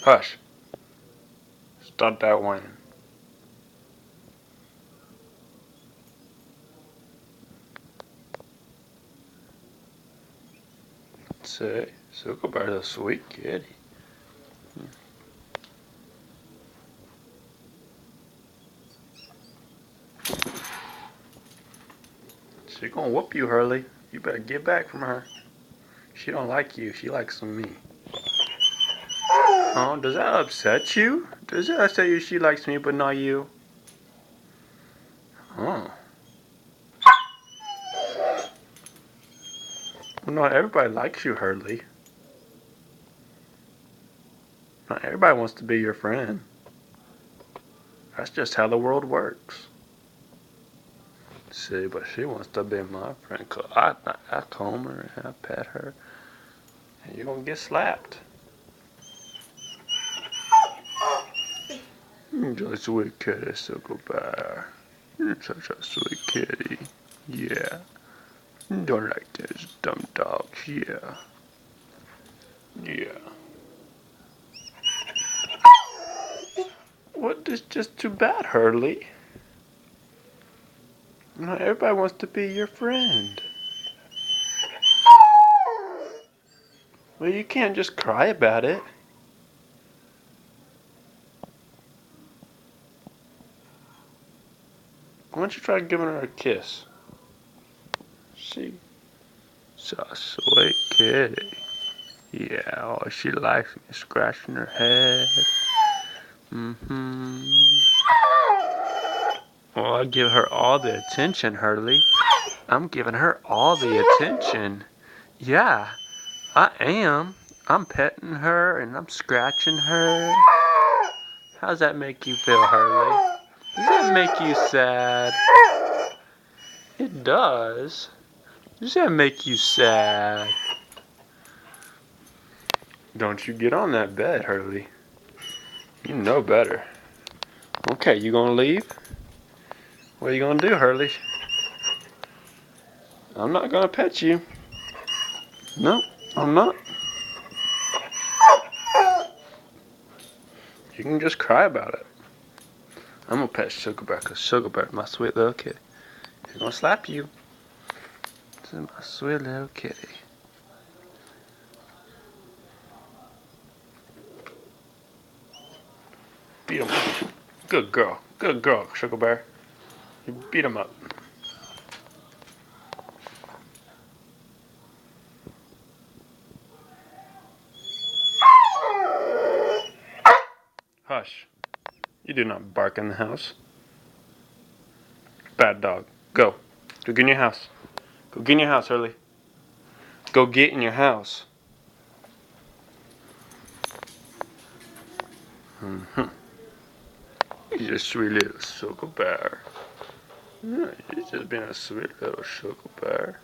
Hush. Stop that whining. Say, Sugar Bear's a sweet kitty. She gonna whoop you, Hurley. You better get back from her. She don't like you. She likes me. Oh, does that upset you? Does that upset you she likes me but not you? Oh. Well, not everybody likes you, Hurley. Not everybody wants to be your friend. That's just how the world works. See, but she wants to be my friend. Cause I comb her and I pet her. And you're gonna get slapped. You're a sweet kitty, Sugar Bear. You're such a sweet kitty. Yeah. You don't like those dumb dogs. Yeah. Yeah. What? This just too bad, Hurley. Not everybody wants to be your friend. Well, you can't just cry about it. Why don't you try giving her a kiss? She's a sweet kitty. Yeah, oh, she likes me scratching her head. Well, I give her all the attention, Hurley. I'm giving her all the attention. Yeah, I am. I'm petting her and I'm scratching her. How does that make you feel, Hurley? Does that make you sad? It does. Does that make you sad? Don't you get on that bed, Hurley. You know better. Okay, you gonna leave? What are you gonna do, Hurley? I'm not gonna pet you. No, I'm not. You can just cry about it. I'm gonna pet Sugar Bear because Sugar Bear, my sweet little kitty. He's gonna slap you. This is my sweet little kitty. Beat him up. Good girl. Good girl, Sugar Bear. You beat him up. Hush. You do not bark in the house. Bad dog. Go. Go get in your house. Go get in your house, Hurley. Go get in your house. You're a sweet little Sugar Bear. Yeah, you're just being a sweet little Sugar Bear.